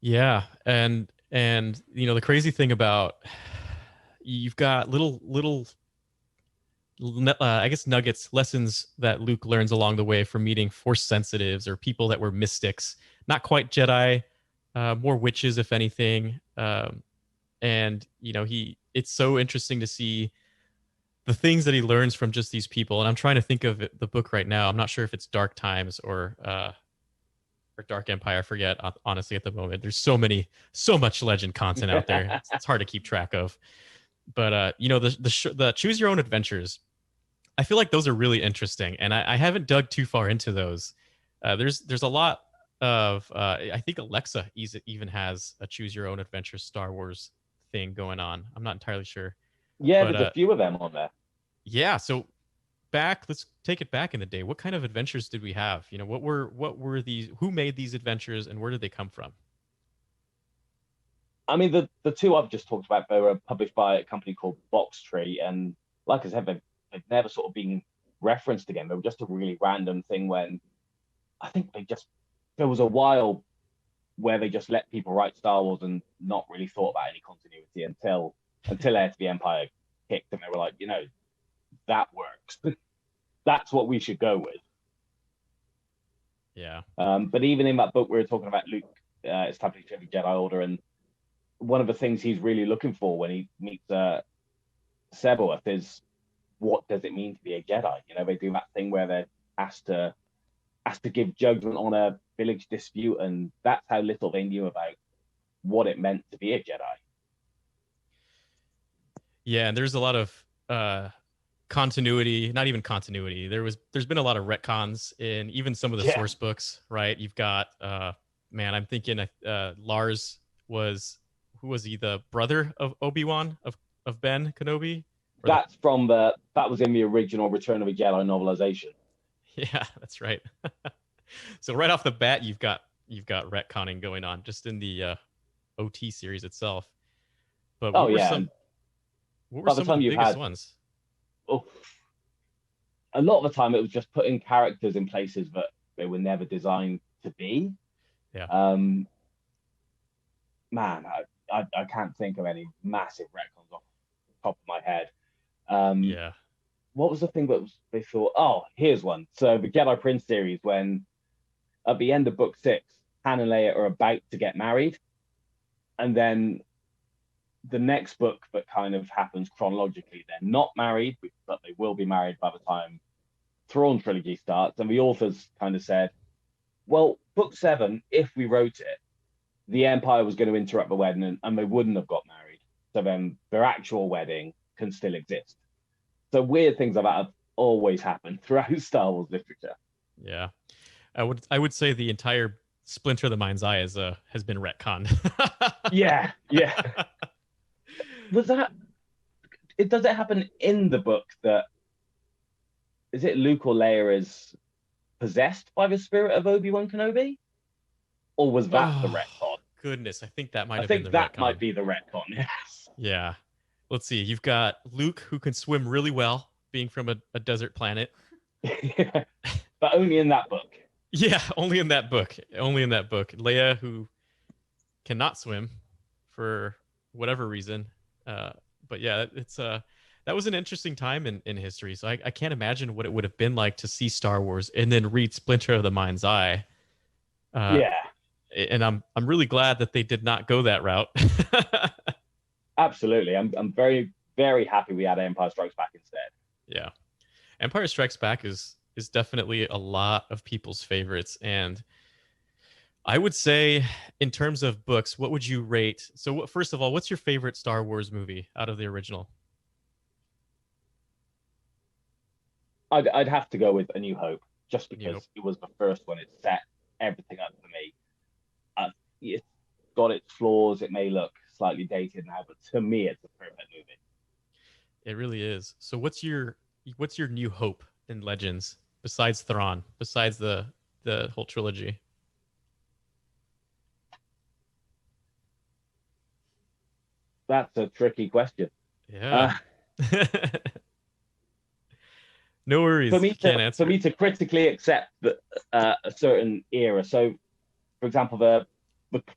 Yeah, and the crazy thing about, you've got little I guess nuggets, lessons that Luke learns along the way from meeting Force sensitives or people that were mystics, not quite Jedi, more witches if anything. And it's so interesting to see the things that he learns from just these people. And I'm trying to think of the book right now. I'm not sure if it's Dark Times or Dark Empire. I forget, honestly, at the moment. There's so much Legend content out there. It's hard to keep track of. But the Choose Your Own Adventures, I feel like those are really interesting, and I haven't dug too far into those. There's a lot of I think Alexa even has a Choose Your Own Adventure Star Wars thing going on. I'm not entirely sure. Yeah, But, there's a few of them on there. Yeah, so let's take it back in the day. What kind of adventures did we have? What were these? Who made these adventures, and where did they come from? I mean, the two I've just talked about, they were published by a company called Box Tree, and like I said, they've never sort of been referenced again. They were just a really random thing when I think there was a while where they just let people write Star Wars and not really thought about any continuity until Heir to the Empire kicked, and they were like, that works. That's what we should go with. Yeah. But even in that book, we were talking about Luke establishing the Jedi Order, and one of the things he's really looking for when he meets Sebaoth is, what does it mean to be a Jedi? They do that thing where they're asked to give judgment on a village dispute, and that's how little they knew about what it meant to be a Jedi. Yeah, and there's a lot of continuity, not even continuity. There's been a lot of retcons in even some of the source books, right? You've got I'm thinking Lars was who was he? The brother of Obi-Wan of Ben Kenobi? Or the That's that was in the original Return of a Jedi novelization. Yeah, that's right. So right off the bat, you've got retconning going on just in the OT series itself. But Oh yeah, and what were by the some of time the you've biggest had, ones? oh, a lot of the time it was just putting characters in places that they were never designed to be. Yeah. Man, I can't think of any massive retcons off the top of my head. Yeah. What was the thing that they thought? Oh, here's one. So the Jedi Prince series, when at the end of book 6, Han and Leia are about to get married, and then the next book that kind of happens chronologically, they're not married, but they will be married by the time Thrawn trilogy starts. And the authors kind of said, well, book 7, if we wrote it, the Empire was going to interrupt the wedding and they wouldn't have got married. So then their actual wedding can still exist. So weird things like that have always happened throughout Star Wars literature. Yeah. I would say the entire Splinter of the Mind's Eye has been retconned. Yeah. Was that does it happen in the book that is it Luke or Leia is possessed by the spirit of Obi-Wan Kenobi? Or was that the retcon? Goodness, I think that might I have been think the that retcon. might be the retcon, yes. Yeah. Let's see. You've got Luke, who can swim really well, being from a desert planet. But only in that book. Yeah, only in that book. Only in that book. Leia, who cannot swim for whatever reason. But yeah, that was an interesting time in history. So I can't imagine what it would have been like to see Star Wars and then read Splinter of the Mind's Eye. Yeah. And I'm really glad that they did not go that route. Absolutely. I'm very, very happy we had Empire Strikes Back instead. Yeah. Empire Strikes Back is definitely a lot of people's favorites. And I would say, in terms of books, what would you rate? So, first of all, what's your favorite Star Wars movie out of the original? I'd have to go with A New Hope, just You know, because it was the first one. It set everything up for me. It's got its flaws. It may look slightly dated now, but to me, it's a perfect movie. it really is. So, what's your New Hope in Legends besides Thrawn, besides the whole trilogy? That's a tricky question. Yeah. Uh, No worries. Can't for answer. me to critically accept that a certain era. So, for example, the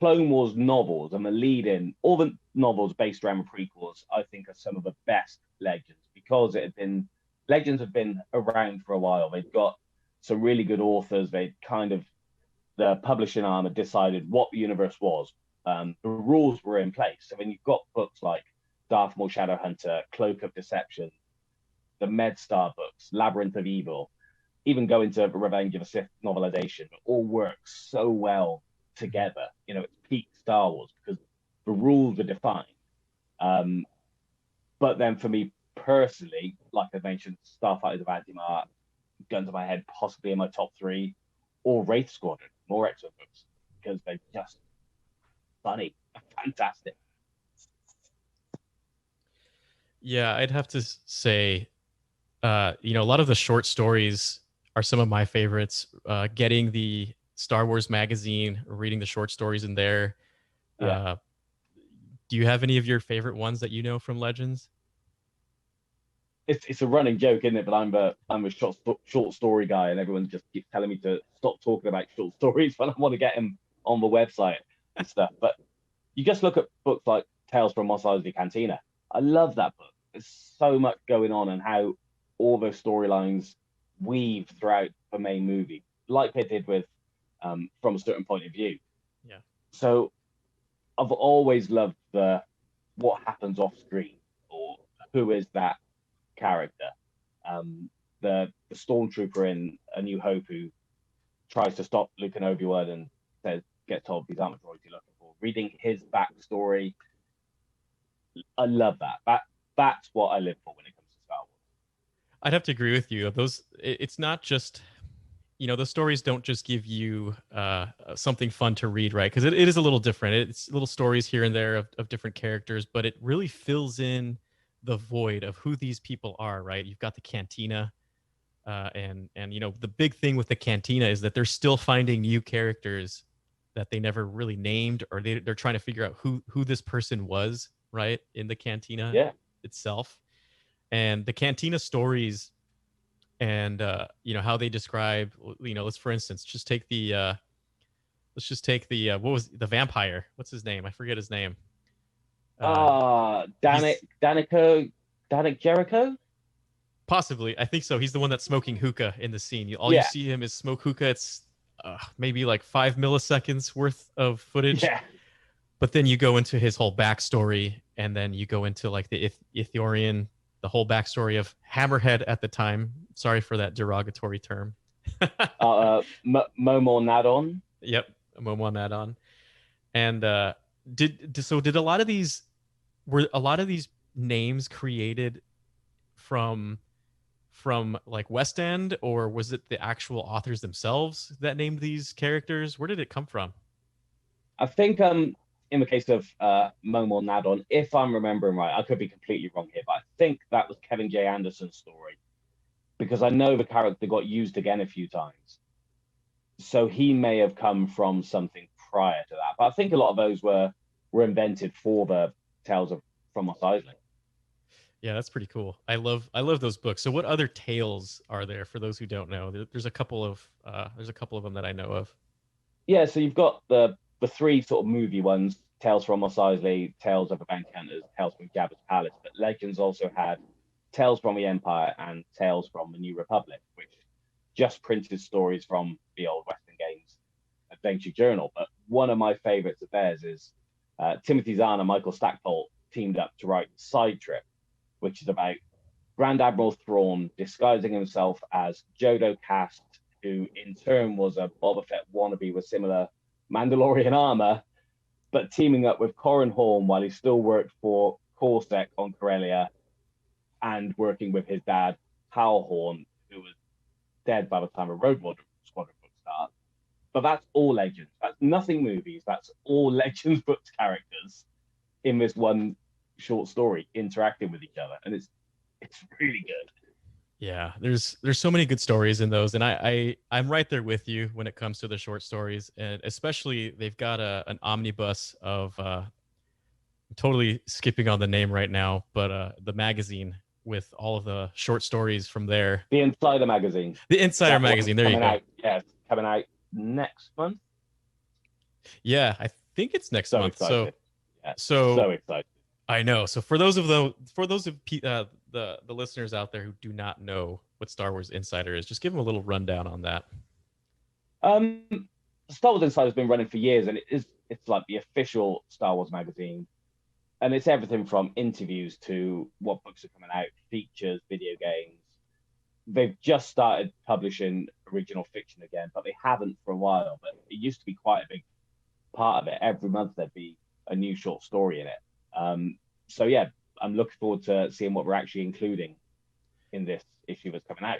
Clone Wars novels and the lead-in, all the novels based around the prequels, I think are some of the best Legends because Legends have been around for a while. They've got some really good authors. They kind of the publishing arm had decided what the universe was. The rules were in place. So when you've got books like Darth Maul Shadowhunter, Cloak of Deception, the MedStar books, Labyrinth of Evil, even go into the Revenge of the Sith novelization, it all works so well together. You know, it's peak Star Wars because the rules are defined. But then for me personally, like I mentioned, Starfighters of Adimar, Guns of My Head, possibly in my top 3, or Wraith Squadron, more excellent books because they're just funny, fantastic. Yeah, I'd have to say, a lot of the short stories are some of my favorites. Getting the Star Wars magazine, reading the short stories in there. Yeah. Do you have any of your favorite ones that you know from Legends? It's a running joke, isn't it? But I'm a short story guy, and everyone just keeps telling me to stop talking about short stories when I want to get them on the website and stuff. But you just look at books like Tales from Mos Eisley Cantina. I love that book. There's so much going on and how all those storylines weave throughout the main movie, like they did with From a Certain Point of View. Yeah. So I've always loved what happens off screen or who is that character. The stormtrooper in A New Hope who tries to stop Luke and Obi-Wan and gets told these aren't the droids you're looking for. Reading his backstory, I love that. That's what I live for when it comes to Star Wars. I'd have to agree with you. It's not just, the stories don't just give you something fun to read, right? Because it is a little different. It's little stories here and there of different characters, but it really fills in the void of who these people are, right? You've got the cantina, and the big thing with the cantina is that they're still finding new characters that they never really named, or they're trying to figure out who this person was, right, in the cantina Yeah. itself. And the cantina stories, and how they describe, let's for instance just take the what was the vampire, what's his name, I forget his name. Danik Jericho. Possibly, I think so. He's the one that's smoking hookah in the scene. All you Yeah. see him is smoke hookah. It's maybe like 5 milliseconds worth of footage. Yeah. But then you go into his whole backstory, and then you go into like the Ithorian, the whole backstory of Hammerhead at the time. Sorry for that derogatory term. Momor Nadon. Yep, Momor Nadon. And did a lot of these names created from like West End, or was it the actual authors themselves that named these characters? Where did it come from? I think in the case of Momor Nadon, if I'm remembering right, I could be completely wrong here, but I think that was Kevin J. Anderson's story, because I know the character got used again a few times. So he may have come from something prior to that. But I think a lot of those were invented for the Tales from Mos Eisley. Yeah, that's pretty cool. I love those books. So what other tales are there for those who don't know? There's a couple of them that I know of. Yeah, so you've got the three sort of movie ones: Tales from Mos Eisley, Tales of a Bounty Hunters, Tales from Jabba's Palace. But Legends also had Tales from the Empire and Tales from the New Republic, which just printed stories from the old Western Games Adventure Journal. But one of my favorites of theirs is Timothy Zahn and Michael Stackpole teamed up to write Side Trip, which is about Grand Admiral Thrawn disguising himself as Jodo Kast, who in turn was a Boba Fett wannabe with similar Mandalorian armor, but teaming up with Corran Horn while he still worked for Corsac on Corellia, and working with his dad, Hal Horn, who was dead by the time of Rogue Squadron book starts. But that's all Legends. That's nothing movies. That's all Legends books characters in this one short story interacting with each other, and it's really good. Yeah, there's so many good stories in those, and I'm right there with you when it comes to the short stories, and especially they've got an omnibus of I'm totally skipping on the name right now, but the magazine with all of the short stories from there. The Insider magazine. The Insider magazine. There you go. Coming out next month. Yeah, I think it's next month. Excited. So excited. I know. So for those of the listeners out there who do not know what Star Wars Insider is, just give them a little rundown on that. Star Wars Insider has been running for years, and it's like the official Star Wars magazine, and it's everything from interviews to what books are coming out, features, video games. They've just started publishing original fiction again, but they haven't for a while. But it used to be quite a big part of it. Every month there'd be a new short story in it. So yeah, I'm looking forward to seeing what we're actually including in this issue that's coming out.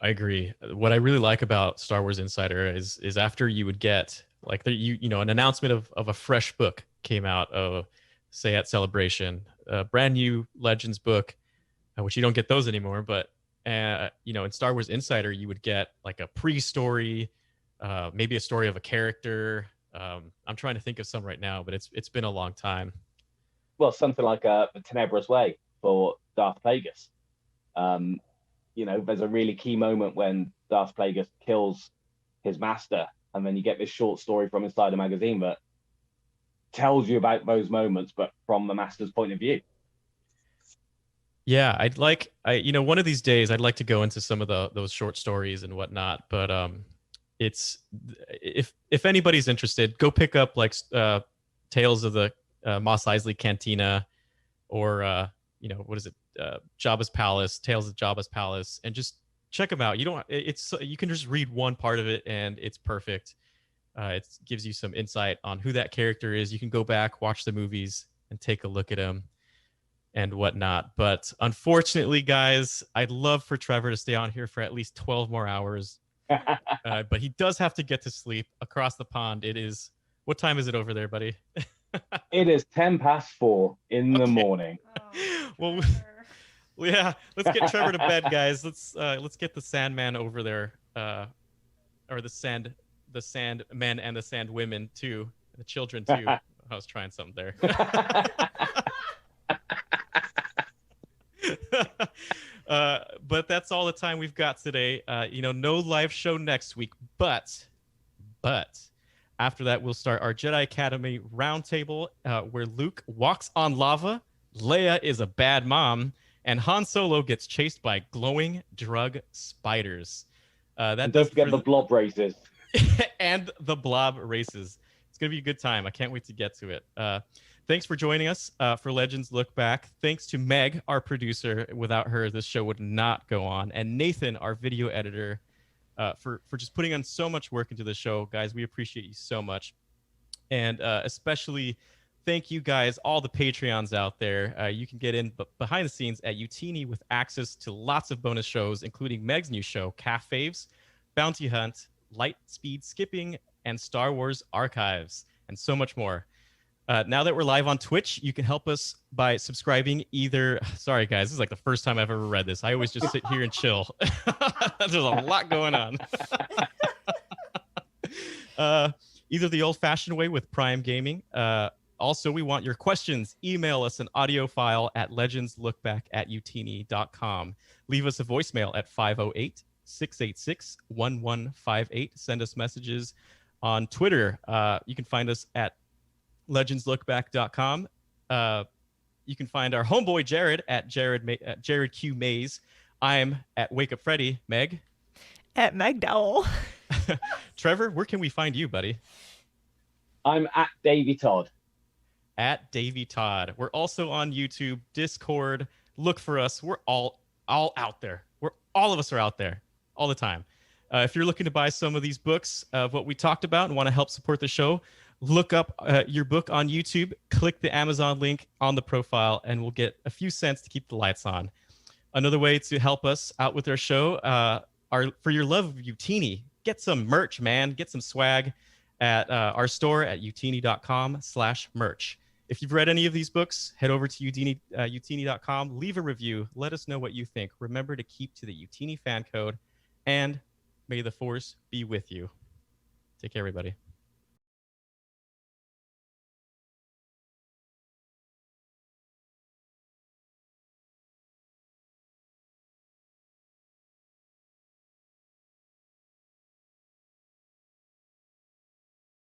I agree. What I really like about Star Wars Insider is after you would get like an announcement of a fresh book came out of, say, at Celebration, a brand new Legends book, which you don't get those anymore. But in Star Wars Insider, you would get like a pre-story, maybe a story of a character. I'm trying to think of some right now, but it's been a long time. Well, something like the Tenebra's Way for Darth Plagueis. There's a really key moment when Darth Plagueis kills his master, and then you get this short story from inside the magazine that tells you about those moments, but from the master's point of view. Yeah, one of these days I'd like to go into some of those short stories and whatnot, but it's if anybody's interested, go pick up like Tales of the Mos Eisley Cantina, or what is it, Jabba's Palace, Tales of Jabba's Palace, and just check them out. You can just read one part of it and it's perfect. It gives you some insight on who that character is. You can go back, watch the movies, and take a look at him. and whatnot. But unfortunately, guys, I'd love for Trevor to stay on here for at least 12 more hours. But he does have to get to sleep across the pond. It is, what time is it over there, buddy? It is 4:10 in the morning. Oh, Well, yeah, let's get Trevor to bed, guys. Let's get the Sandman over there, or the sand men and the sand women too, the children too. I was trying something there. But that's all the time we've got today. No live show next week, but after that we'll start our Jedi Academy roundtable, where Luke walks on lava, Leia is a bad mom, and Han Solo gets chased by glowing drug spiders. And don't forget the blob races. And the blob races. It's going to be a good time. I can't wait to get to it. Thanks for joining us for Legends Look Back. Thanks to Meg, our producer. Without her, this show would not go on. And Nathan, our video editor, for just putting on so much work into the show. Guys, we appreciate you so much. And especially thank you guys, all the Patreons out there. You can get in behind the scenes at Utini with access to lots of bonus shows, including Meg's new show, Calf Faves, Bounty Hunt, Light Speed Skipping, and Star Wars Archives, and so much more. Now that we're live on Twitch, you can help us by subscribing either... Sorry, guys. This is like the first time I've ever read this. I always just sit here and chill. There's a lot going on. Either the old-fashioned way with Prime Gaming. Also, we want your questions. Email us an audio file at legendslookback@utini.com. Leave us a voicemail at 508-686-1158. Send us messages on Twitter. You can find us at legendslookback.com. You can find our homeboy Jared at Jared Q Mays. I'm at Wake Up Freddy. Meg? At Meg Dowell. Trevor, where can we find you, buddy? I'm at Davy Todd. At Davy Todd. We're also on YouTube, Discord. Look for us. We're all out there. All of us are out there all the time. If you're looking to buy some of these books of what we talked about and want to help support the show, look up your book on YouTube, click the Amazon link on the profile, and we'll get a few cents to keep the lights on. Another way to help us out with our show, for your love of Utini, get some merch, man. Get some swag at our store at utini.com/merch. If you've read any of these books, head over to utini.com, leave a review, let us know what you think. Remember to keep to the Utini fan code, and may the Force be with you. Take care, everybody.